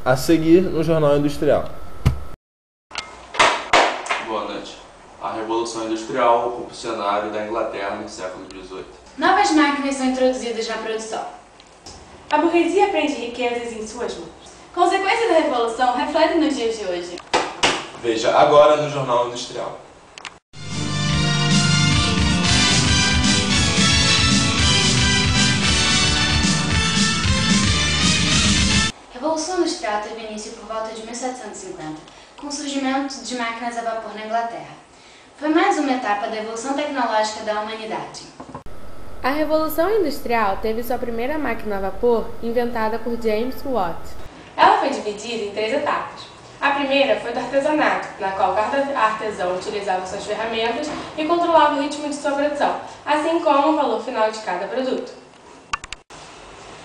A seguir, no Jornal Industrial. Boa noite. A Revolução Industrial ocupa o cenário da Inglaterra no século XVIII. Novas máquinas são introduzidas na produção. A burguesia prende riquezas em suas mãos. Consequências da Revolução refletem nos dias de hoje. Veja agora no Jornal Industrial. A Revolução Industrial teve início por volta de 1750, com o surgimento de máquinas a vapor na Inglaterra. Foi mais uma etapa da evolução tecnológica da humanidade. A Revolução Industrial teve sua primeira máquina a vapor inventada por James Watt. Ela foi dividida em 3 etapas. A primeira foi do artesanato, na qual cada artesão utilizava suas ferramentas e controlava o ritmo de sua produção, assim como o valor final de cada produto.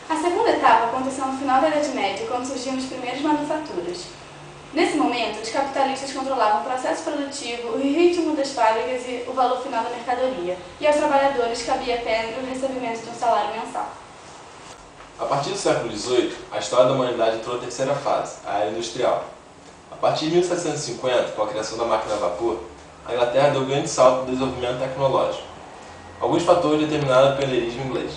A segunda etapa aconteceu no final da Idade Média, quando surgiram as primeiras manufaturas. Nesse momento, os capitalistas controlavam o processo produtivo, o ritmo das fábricas e o valor final da mercadoria, e aos trabalhadores cabia apenas o recebimento de um salário mensal. A partir do século XVIII, a história da humanidade entrou na terceira fase, a era industrial. A partir de 1750, com a criação da máquina a vapor, a Inglaterra deu um grande salto no desenvolvimento tecnológico. Alguns fatores determinaram o pioneirismo inglês.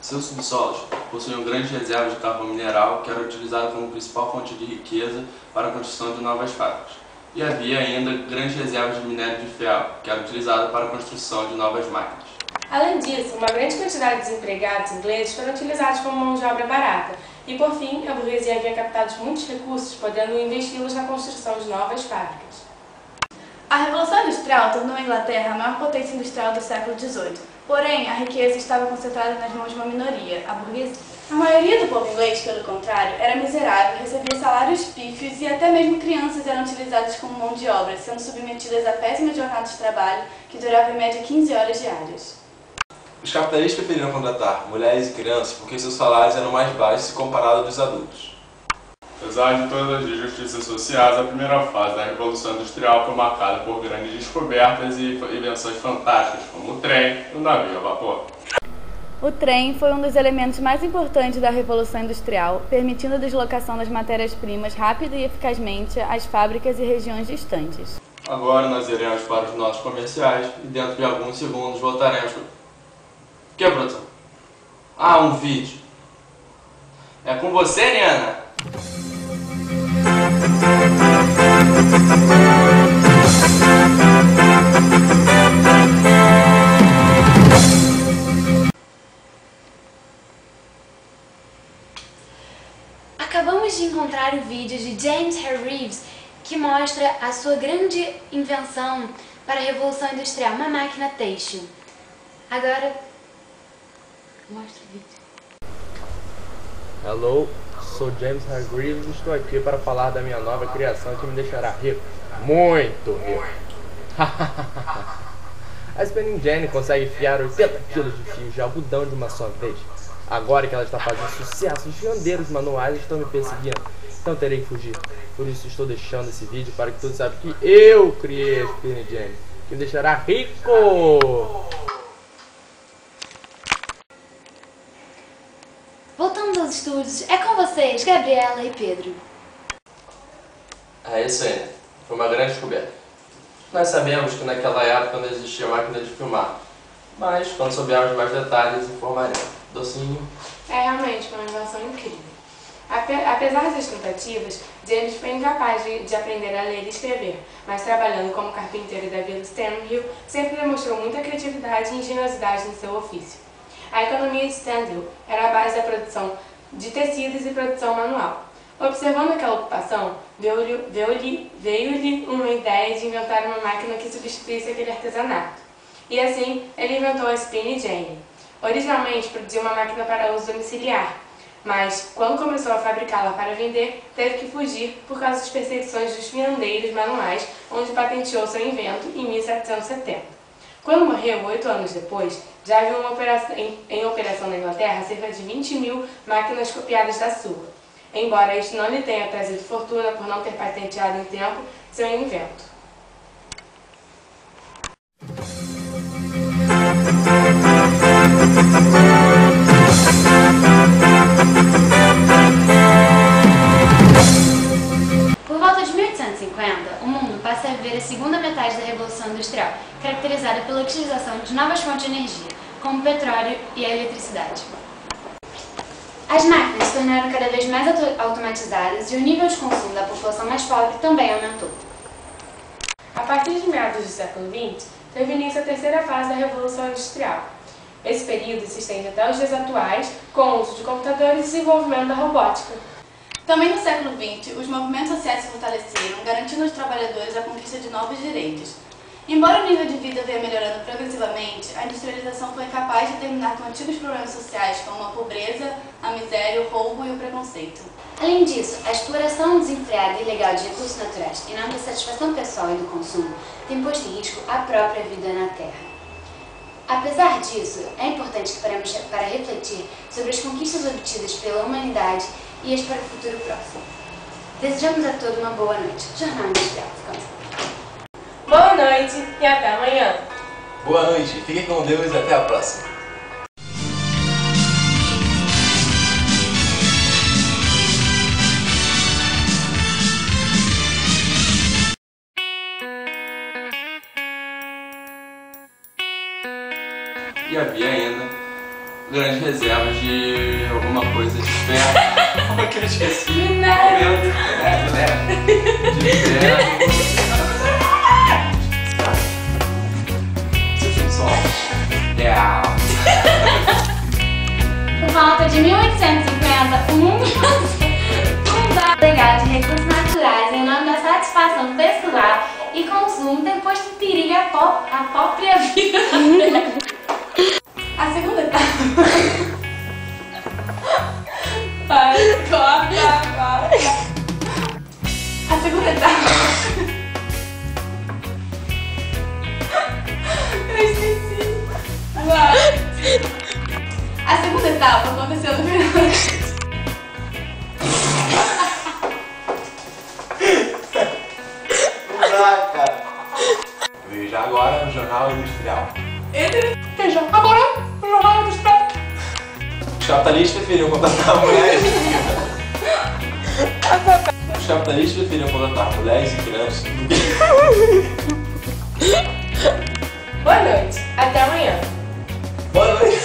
Seus subsolos possuíam grandes reservas de carvão mineral, que era utilizado como principal fonte de riqueza para a construção de novas fábricas. E havia ainda grandes reservas de minério de ferro, que era utilizado para a construção de novas máquinas. Além disso, uma grande quantidade de desempregados ingleses foram utilizados como mão de obra barata, e por fim, a burguesia havia captado muitos recursos, podendo investi-los na construção de novas fábricas. A Revolução Industrial tornou a Inglaterra a maior potência industrial do século XVIII. Porém, a riqueza estava concentrada nas mãos de uma minoria, a burguesia. A maioria do povo inglês, pelo contrário, era miserável, recebia salários pífios e até mesmo crianças eram utilizadas como mão de obra, sendo submetidas a péssimas jornadas de trabalho que duravam em média 15 horas diárias. Os capitalistas preferiram contratar mulheres e crianças porque seus salários eram mais baixos se comparado aos dos adultos. Apesar de todas as injustiças sociais, a primeira fase da Revolução Industrial foi marcada por grandes descobertas e invenções fantásticas, como o trem e o navio a vapor. O trem foi um dos elementos mais importantes da Revolução Industrial, permitindo a deslocação das matérias-primas rápida e eficazmente às fábricas e regiões distantes. Agora nós iremos para os nossos comerciais e dentro de alguns segundos voltaremos. O que, produção? Ah, um vídeo. É com você, Nena? Acabamos de encontrar o vídeo de James Hargreaves que mostra a sua grande invenção para a Revolução Industrial, uma máquina têxtil. Agora, mostra o vídeo. Hello, sou James Hargreaves e estou aqui para falar da minha nova criação que me deixará rico. Muito rico. A Spinning Jenny consegue enfiar 80 kg de fio de algodão de uma só vez. Agora que ela está fazendo sucesso, os fiandeiros manuais estão me perseguindo. Então terei que fugir. Por isso estou deixando esse vídeo para que todos saibam que eu criei a Spinning Jenny, que me deixará rico. Voltamos aos estúdios. É com vocês, Gabriela e Pedro. É isso aí. Foi uma grande descoberta. Nós sabemos que naquela época não existia máquina de filmar, mas quando soubermos mais detalhes, informaremos. Docinho. É realmente uma invenção incrível. Apesar das tentativas, James foi incapaz de aprender a ler e escrever, mas trabalhando como carpinteiro da vila Stanhill, sempre demonstrou muita criatividade e engenhosidade no seu ofício. A economia de Stanhill era a base da produção de tecidos e produção manual. Observando aquela ocupação, veio-lhe uma ideia de inventar uma máquina que substituísse aquele artesanato. E assim, ele inventou a Spinning Jenny. Originalmente produzia uma máquina para uso domiciliar, mas quando começou a fabricá-la para vender, teve que fugir por causa das perseguições dos fiandeiros manuais, onde patenteou seu invento em 1770. Quando morreu, 8 anos depois, já havia em operação na Inglaterra cerca de 20.000 máquinas copiadas da sua, embora isto não lhe tenha trazido fortuna por não ter patenteado em tempo seu invento. viver a segunda metade da Revolução Industrial, caracterizada pela utilização de novas fontes de energia, como o petróleo e a eletricidade. As máquinas se tornaram cada vez mais automatizadas e o nível de consumo da população mais pobre também aumentou. A partir de meados do século XX, teve início a terceira fase da Revolução Industrial. Esse período se estende até os dias atuais, com o uso de computadores e desenvolvimento da robótica. Também no século XX, os movimentos sociais se fortaleceram, garantindo aos trabalhadores a conquista de novos direitos. Embora o nível de vida venha melhorando progressivamente, a industrialização foi capaz de terminar com antigos problemas sociais como a pobreza, a miséria, o roubo e o preconceito. Além disso, a exploração desenfreada e ilegal de recursos naturais, em nome da satisfação pessoal e do consumo, tem posto em risco a própria vida na Terra. Apesar disso, é importante que paremos para refletir sobre as conquistas obtidas pela humanidade e as para o futuro próximo. Desejamos a todos uma boa noite. Jornal Industrial. Boa noite e até amanhã. Boa noite, fiquem com Deus e até a próxima. E havia ainda grandes reservas de alguma coisa de ferro. Como é que eu esqueci? Minério. De ferro. Por volta de 1850, o mundo fundado legado de recursos naturais em nome da satisfação pessoal e consumo tem posto em perigo a própria vida. A segunda etapa... A segunda etapa... Eu esqueci. A segunda etapa aconteceu no final. Veja agora no Jornal Industrial. Veja agora no Jornal Industrial. Os capitalistas preferiam contratar mulheres. Os capitalistas preferiam contratar mulheres e crianças do que... Boa noite, até amanhã. Boa noite.